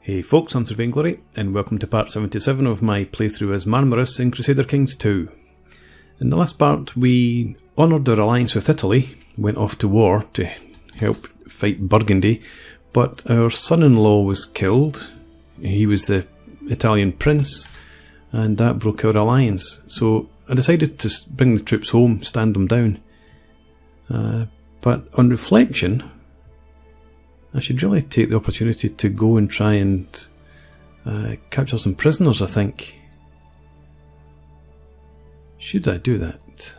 Hey folks, I'm Sir Vainglory, and welcome to part 77 of my playthrough as Marmaros in Crusader Kings II. In the last part, we honoured our alliance with Italy, went off to war to help fight Burgundy, but our son-in-law was killed. He was the Italian prince, and that broke our alliance. So I decided to bring the troops home, stand them down. But on reflection, I should really take the opportunity to go and try and capture some prisoners, I think. Should I do that?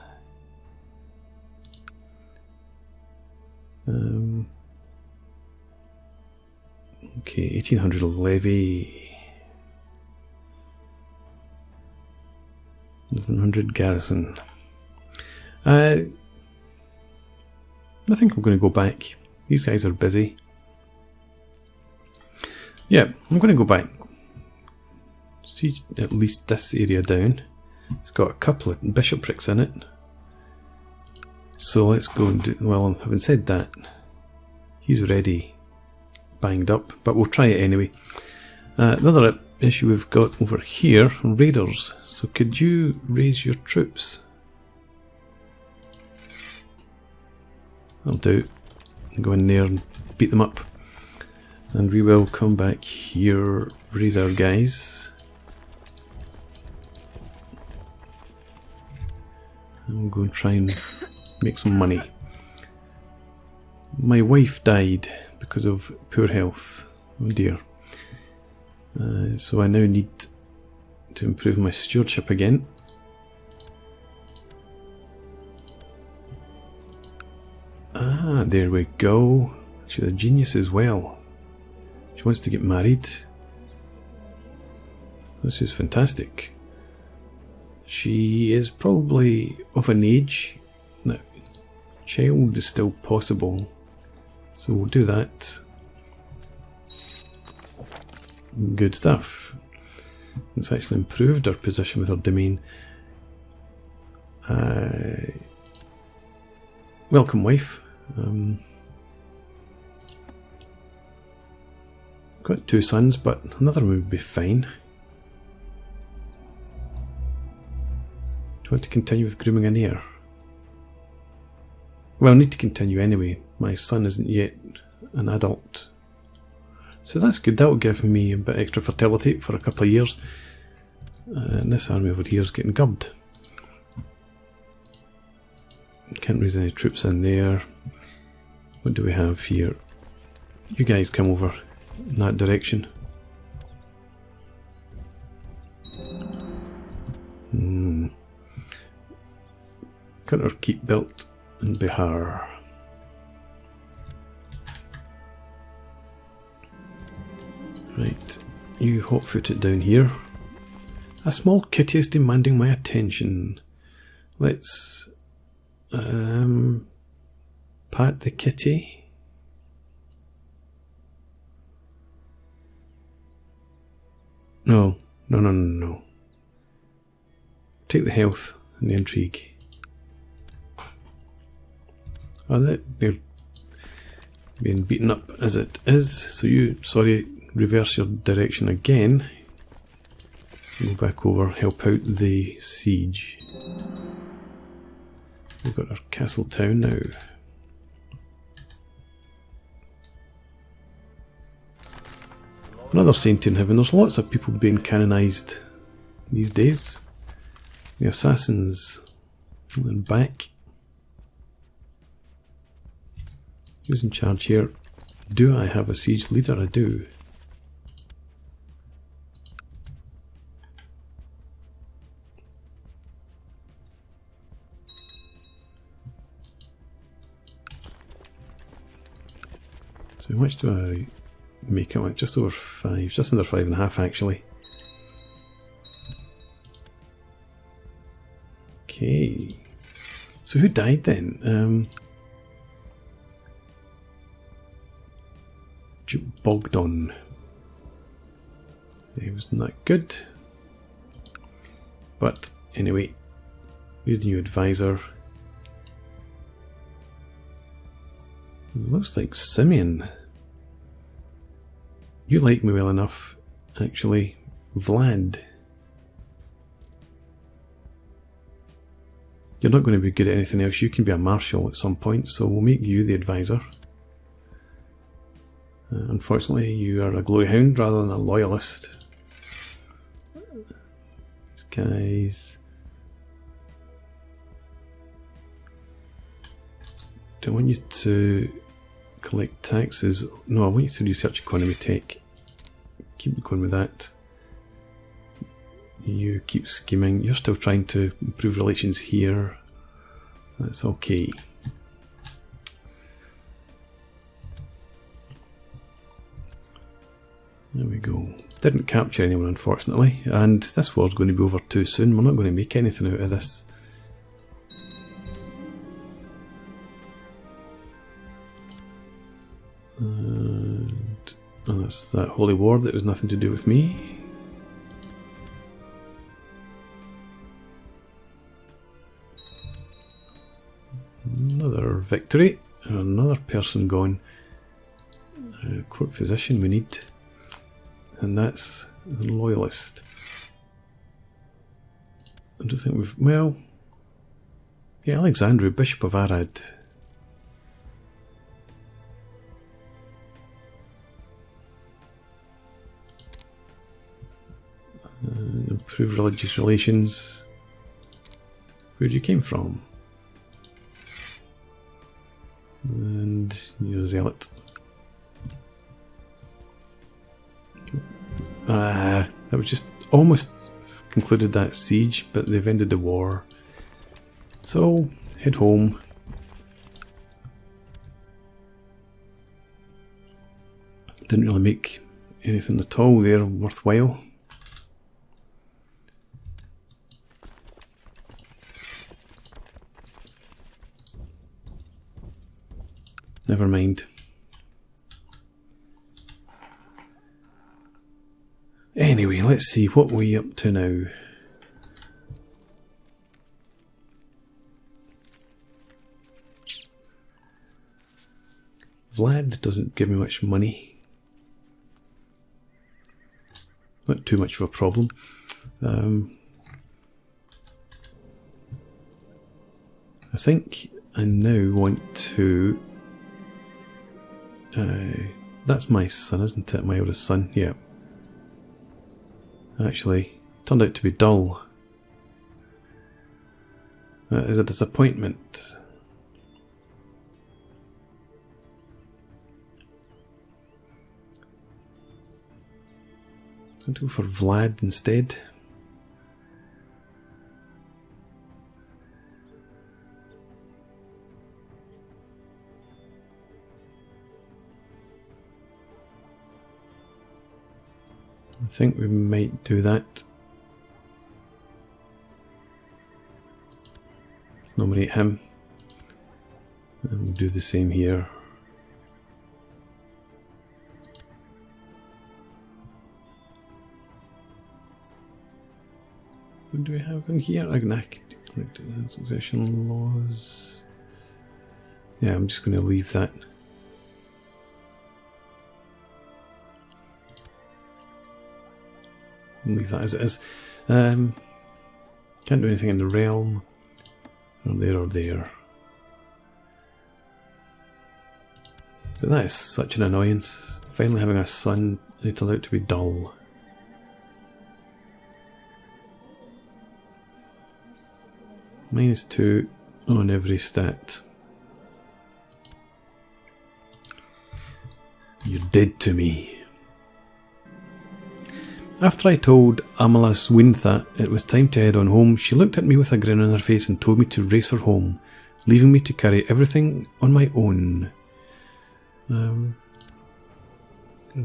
Okay, 1800 levy. 1100 garrison. I think I'm going to go back. These guys are busy. Yeah, I'm going to go back. Siege at least this area down. It's got a couple of bishoprics in it. So let's go and do... Well, having said that, he's already banged up, but we'll try it anyway. Another issue we've got over here, raiders. So could you raise your troops? I'll do. Go in there and beat them up. And we will come back here, raise our guys. And we'll go and try and make some money. My wife died because of poor health. Oh dear. So I now need to improve my stewardship again. Ah, there we go. She's a genius as well. She wants to get married. This is fantastic. She is probably of an age. No, child is still possible. So we'll do that. Good stuff. It's actually improved our position with our domain. Welcome, wife. Got 2 sons, but another one would be fine. Do you want to continue with grooming an heir? Well, I need to continue anyway. My son isn't yet an adult. So that's good. That will give me a bit extra fertility for a couple of years. And this army over here is getting gubbed. Can't raise any troops in there. What do we have here? You guys come over in that direction. Got our keep built in Bihar. Right, you hot-foot it down here. A small kitty is demanding my attention. Let's pat the kitty. No. Take the health and the intrigue. Oh, they're being beaten up as it is. So you, reverse your direction again. Go back over, help out the siege. We've got our castle town now. Another saint in heaven. There's lots of people being canonised these days. The assassins are back. Who's in charge here? Do I have a siege leader? I do. So how much do I make it? Just over 5, just under 5.5 actually. Okay. So who died then? Bogdan. He wasn't that good. But anyway, you're the new advisor. It looks like Simeon. You like me well enough, actually. Vlad. You're not going to be good at anything else. You can be a marshal at some point, so we'll make you the advisor. Unfortunately, you are a glory hound rather than a loyalist. These guys... Do I want you to collect taxes? No, I want you to research economy tech. Keep going with that. You keep scheming. You're still trying to improve relations here. That's okay. There we go. Didn't capture anyone, unfortunately, and this war's going to be over too soon. We're not going to make anything out of this. And that's that holy war that was nothing to do with me. Another victory, and another person gone. Court physician we need, and that's the loyalist. I don't think we've, well, yeah, Alexandru, Bishop of Arad. Improve religious relations. Where'd you came from? And you're a zealot. That was just almost concluded that siege, but they've ended the war. So, head home. Didn't really make anything at all there worthwhile. Never mind. Anyway, let's see what we're up to now. Vlad doesn't give me much money. Not too much of a problem. I think I now want to... that's my son, isn't it? My oldest son, yeah. Actually, turned out to be dull. That is a disappointment. I'll go for Vlad instead. I think we might do that. Let's nominate him. And we'll do the same here. What do we have in here? Succession laws. Yeah, I'm just going to leave that. Leave that as it is. Can't do anything in the realm. Or there. But that is such an annoyance. Finally having a son who turns out to be dull. -2 on every stat. You're dead to me. After I told Amalas Wintha it was time to head on home, she looked at me with a grin on her face and told me to race her home, leaving me to carry everything on my own.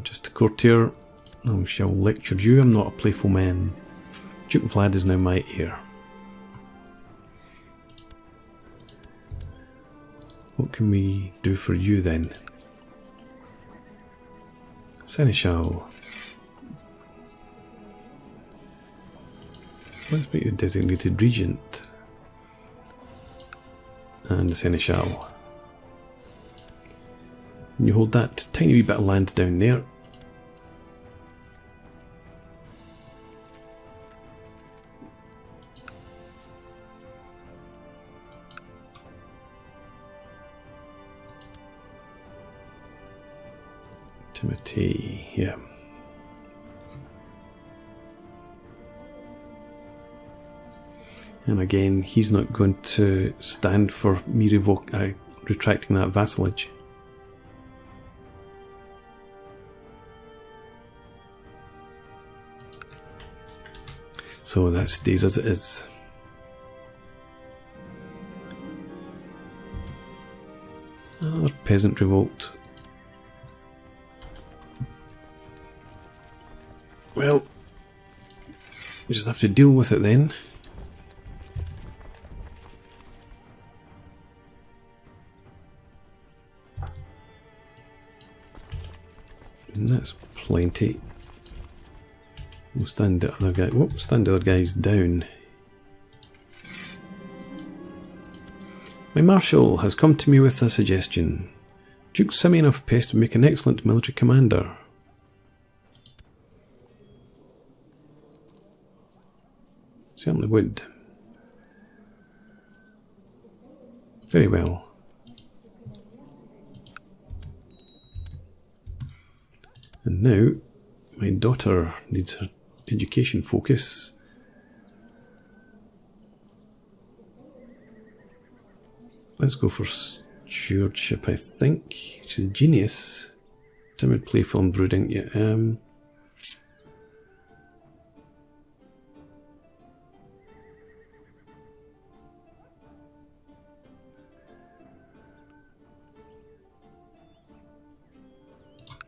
Just a courtier. I shall lecture you. I'm not a playful man. Duke Vlad is now my heir. What can we do for you then? Seneschal. Let's make you designated regent. And the Seneschal. And you hold that tiny wee bit of land down there. Timothy, yeah. And again, he's not going to stand for me retracting that vassalage. So that stays as it is. Another peasant revolt. Well, we just have to deal with it then. And that's plenty. We'll stand the other guy. Whoop, stand the other guys down. My marshal has come to me with a suggestion. Duke Simeon of Pest would make an excellent military commander. Certainly would. Very well. And now, my daughter needs her education focus. Let's go for stewardship, I think. She's a genius. Timid, playful and brooding. Yeah,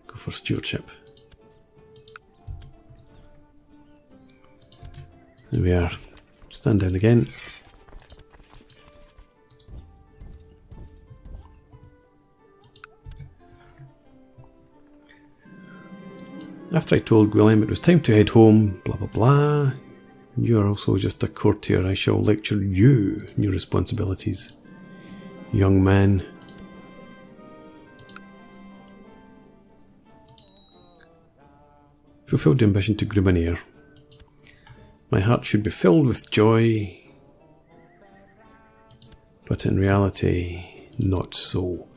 go for stewardship. There we are. Stand down again. After I told William it was time to head home, blah blah blah. You are also just a courtier. I shall lecture you in your responsibilities, young man. Fulfilled the ambition to groom an heir. My heart should be filled with joy, but in reality, not so.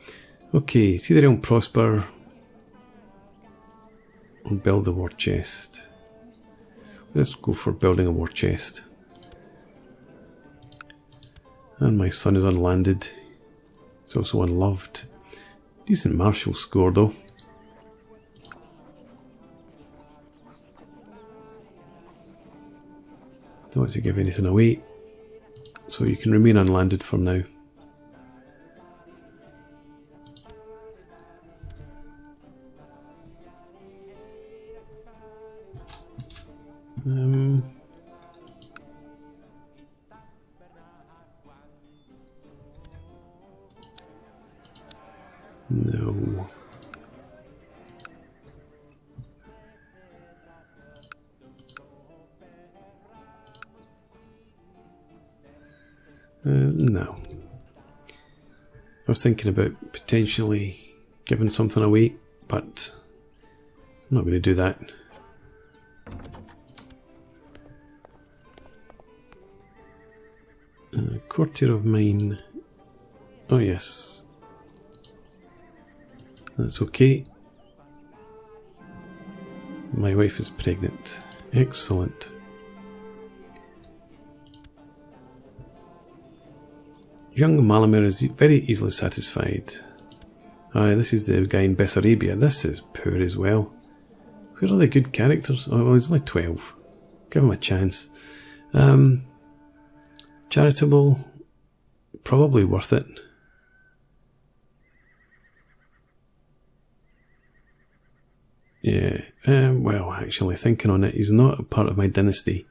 Okay, see the realm prosper, or build a war chest. Let's go for building a war chest. And my son is unlanded. He's also unloved. Decent martial score though. Don't want to give anything away, so you can remain unlanded for now. No. No. I was thinking about potentially giving something away, but I'm not going to do that. Courtier of mine. Oh yes. That's okay. My wife is pregnant. Excellent. Young Malamir is very easily satisfied. Aye, this is the guy in Bessarabia. This is poor as well. Where are the good characters? Oh, well, he's only 12. Give him a chance. Charitable. Probably worth it. Yeah, well, actually, thinking on it, he's not a part of my dynasty.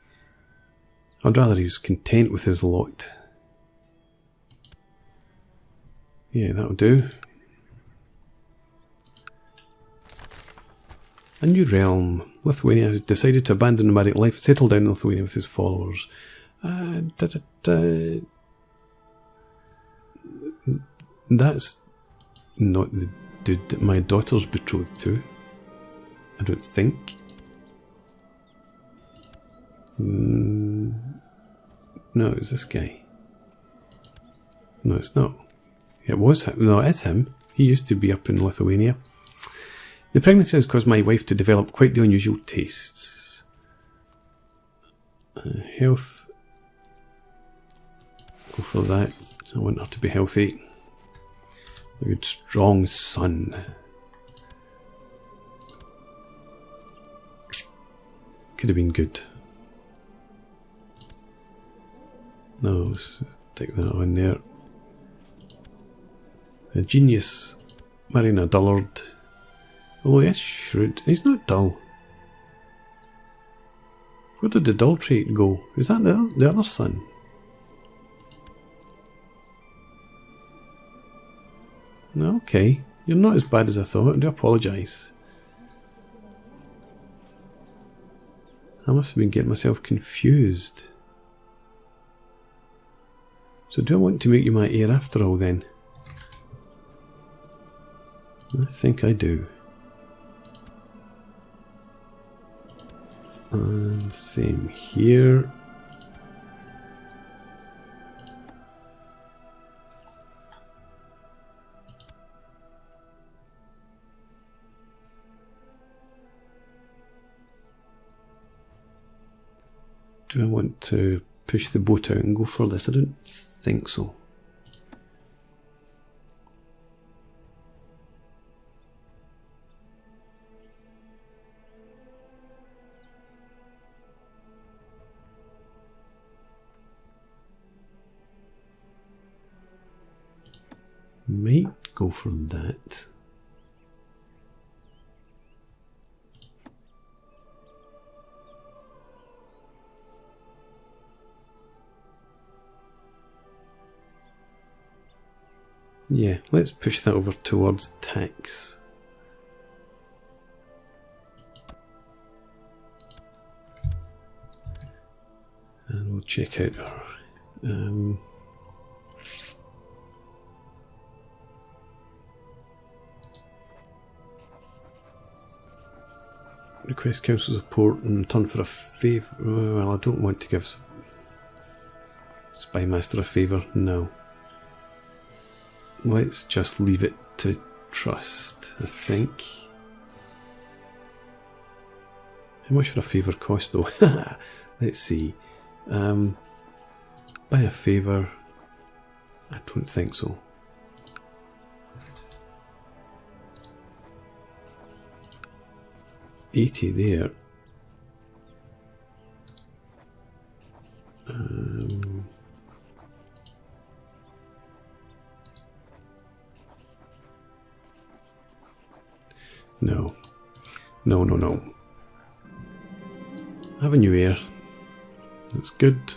I'd rather he was content with his lot. Yeah, that'll do. A new realm. Lithuania has decided to abandon nomadic life and settle down in Lithuania with his followers. That's not the dude that my daughter's betrothed to. I don't think. No, it's this guy. No, it's not. It was him. No, it's him. He used to be up in Lithuania. The pregnancy has caused my wife to develop quite the unusual tastes. Health. Go for that. I want her to be healthy. A good strong son. Could have been good. No, stick that on there. A genius marrying a dullard. Oh, yes, shrewd. He's not dull. Where did the dull trait go? Is that the other son? No, okay. You're not as bad as I thought. I do apologise. I must have been getting myself confused. So do I want to make you my heir after all then? I think I do. And same here. Do I want to push the boat out and go for this? I don't think so. Might go for that. Yeah, let's push that over towards tax. And we'll check out our request council support in return for a favour. Well, I don't want to give Spymaster a favour, no. Let's just leave it to trust, I think. How much for a favour cost though? Let's see. Buy a favour. I don't think so. $80 there. No. No, no, no. Have a new heir. That's good.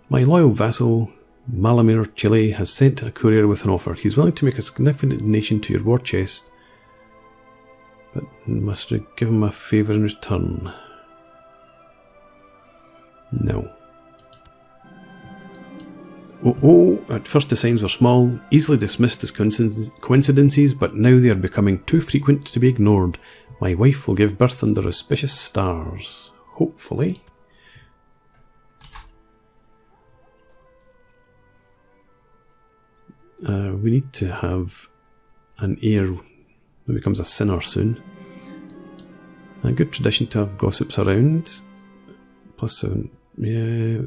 My loyal vassal, Malamir Chile, has sent a courier with an offer. He's willing to make a significant donation to your war chest, but must give him a favour in return. No. At first the signs were small, easily dismissed as coincidences, but now they are becoming too frequent to be ignored. My wife will give birth under auspicious stars. Hopefully. We need to have an heir who becomes a sinner soon. A good tradition to have gossips around. +7. Yeah.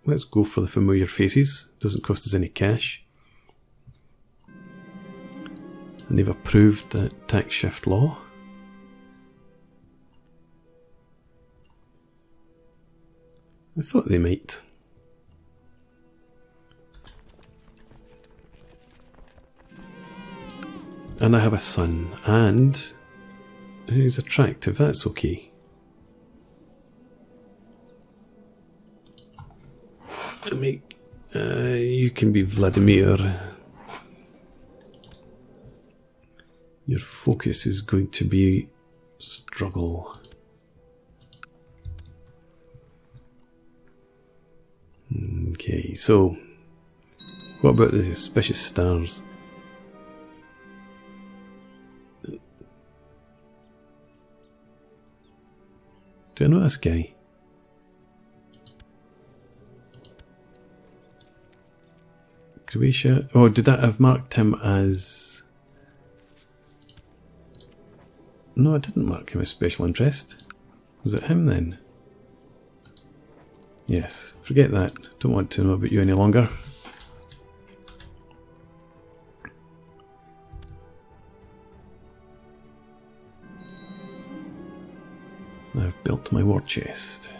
Let's go for the familiar faces. Doesn't cost us any cash. And they've approved that tax shift law. I thought they might. And I have a son, and who's attractive, that's okay. You can be Vladimir. Your focus is going to be struggle. Okay, so what about the auspicious stars? Do I know this guy? Croatia. Oh, did I have marked him as No, I didn't mark him as special interest. Was it him then? Yes, forget that. Don't want to know about you any longer. I've built my war chest.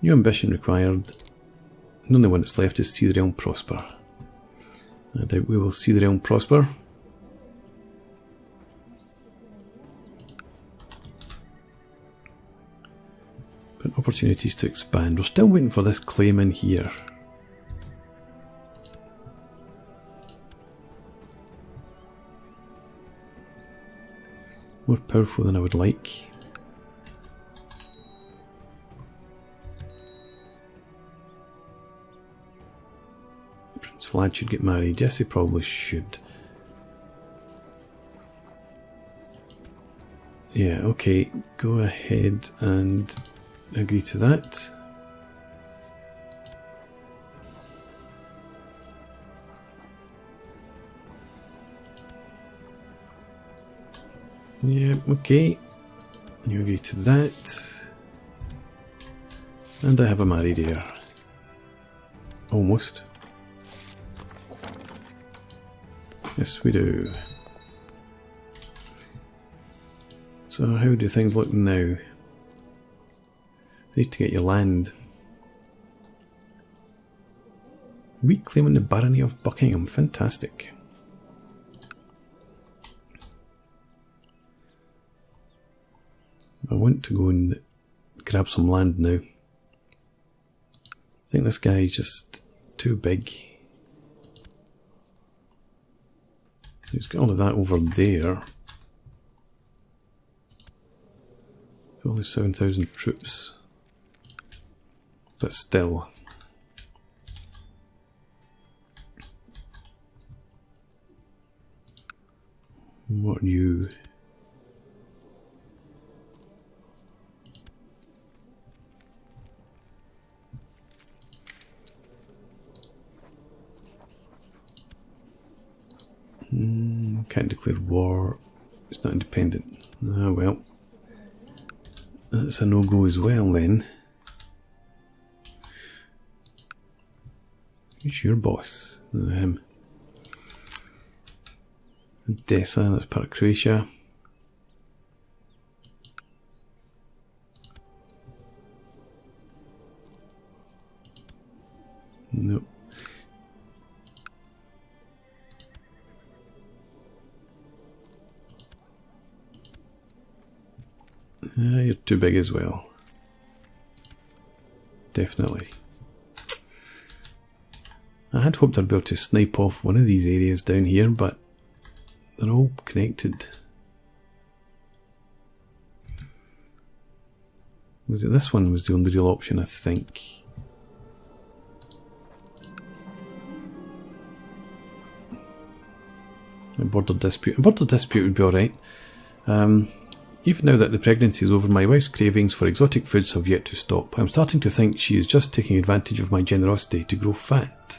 New ambition required. The only one that's left is see the realm prosper. I doubt we will see the realm prosper. But opportunities to expand. We're still waiting for this claim in here. More powerful than I would like. Prince Vlad should get married. Yes, he probably should. Yeah, okay. Go ahead and agree to that. Yeah, okay. You agree to that. And I have a married heir. Almost. Yes, we do. So how do things look now? Need to get your land. Reclaiming the barony of Buckingham. Fantastic. I want to go and grab some land now. I think this guy is just too big. So he's got all of that over there. Only 7,000 troops. But still. What are you? Can't declare war. It's not independent. Ah, well. That's a no-go as well then. Who's your boss? Him. Odessa, that's part of Croatia. Nope. You're too big as well. Definitely. I had hoped I'd be able to snipe off one of these areas down here, but they're all connected. Was it this one was the only real option, I think. A border dispute. A border dispute would be alright. Even now that the pregnancy is over, my wife's cravings for exotic foods have yet to stop. I'm starting to think she is just taking advantage of my generosity to grow fat.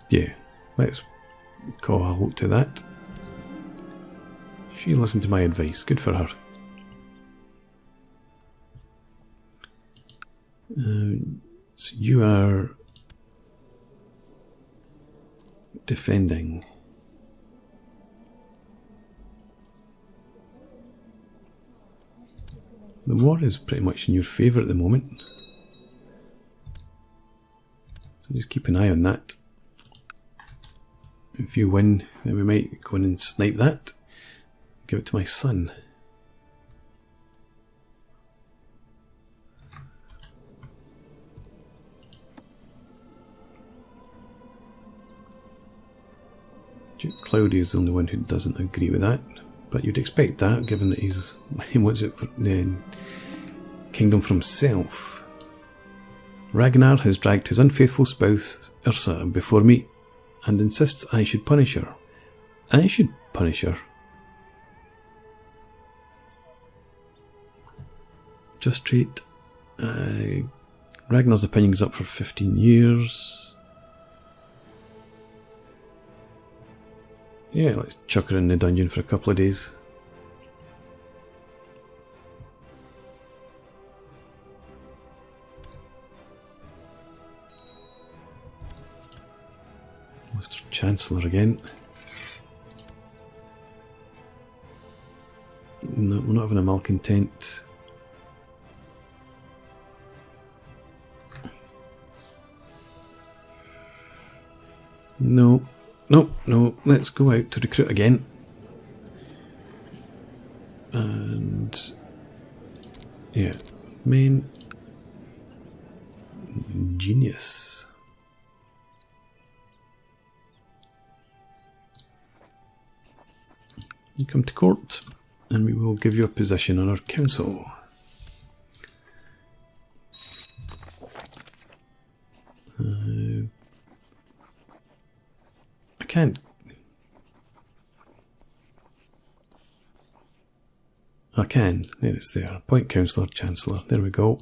Yeah, let's call a halt to that. She listened to my advice. Good for her. So you are defending. The war is pretty much in your favour at the moment. So just keep an eye on that. If you win, then we might go in and snipe that. Give it to my son. Duke Cloudy is the only one who doesn't agree with that, but you'd expect that, given that he wants it for the kingdom for himself. Ragnar has dragged his unfaithful spouse Ursa before me, and insists I should punish her. I should punish her. Just treat. Ragnar's opinion is up for 15 years. yeah, let's chuck her in the dungeon for a couple of days. Mr. Chancellor again. No, we're not having a malcontent. No, no, no, let's go out to recruit again. And yeah, main genius. You come to court and we will give you a position on our council. I can't. I can. There it's there. Appoint councillor, chancellor. There we go.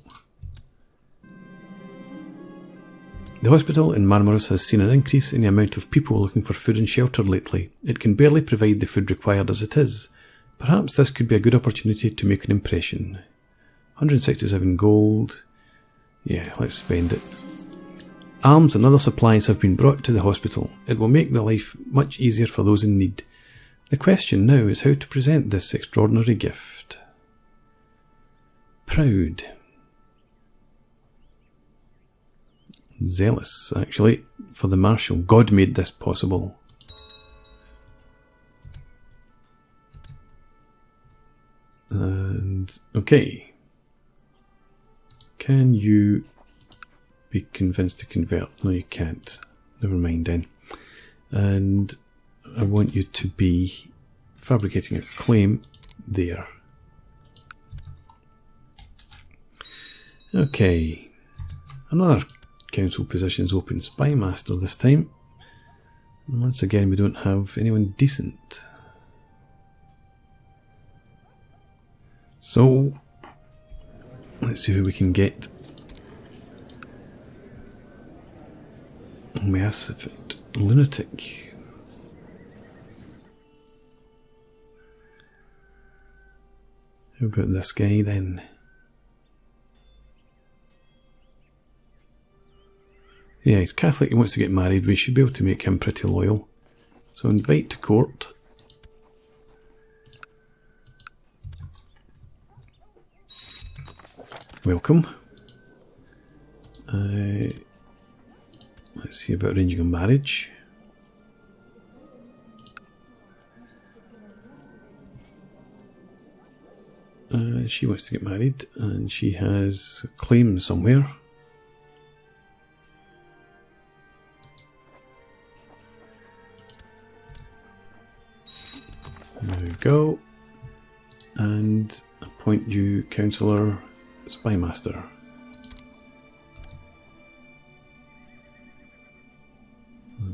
The hospital in Marmaros has seen an increase in the amount of people looking for food and shelter lately. It can barely provide the food required as it is. Perhaps this could be a good opportunity to make an impression. 167 gold. Yeah, let's spend it. Arms and other supplies have been brought to the hospital. It will make the life much easier for those in need. The question now is how to present this extraordinary gift. Proud. Zealous, actually, for the Marshal. God made this possible. And, okay. Can you be convinced to convert? No, you can't. Never mind then. And I want you to be fabricating a claim there. Okay. Another council positions open. Spy Master this time. And once again, we don't have anyone decent. So, let's see who we can get. Mass Effect. Lunatic. How about this guy then? Yeah, he's Catholic, he wants to get married. We should be able to make him pretty loyal. So invite to court. Welcome. Let's see about arranging a marriage. She wants to get married and she has a claim somewhere. There we go. And appoint you Councillor Spy Master.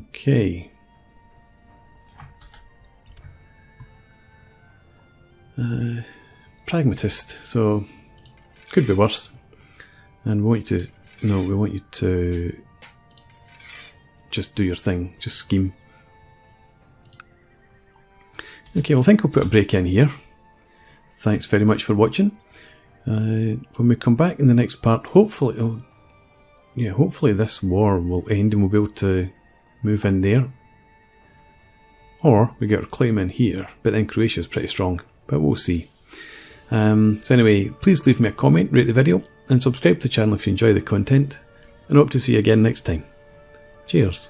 Okay. Pragmatist, so could be worse. And we want you to, no, we want you to just do your thing, just scheme. Okay, well I think we'll put a break in here. Thanks very much for watching. When we come back in the next part, hopefully, hopefully this war will end and we'll be able to move in there. Or we get our claim in here, but then Croatia's pretty strong, but we'll see. So anyway, please leave me a comment, rate the video, and subscribe to the channel if you enjoy the content, and hope to see you again next time. Cheers.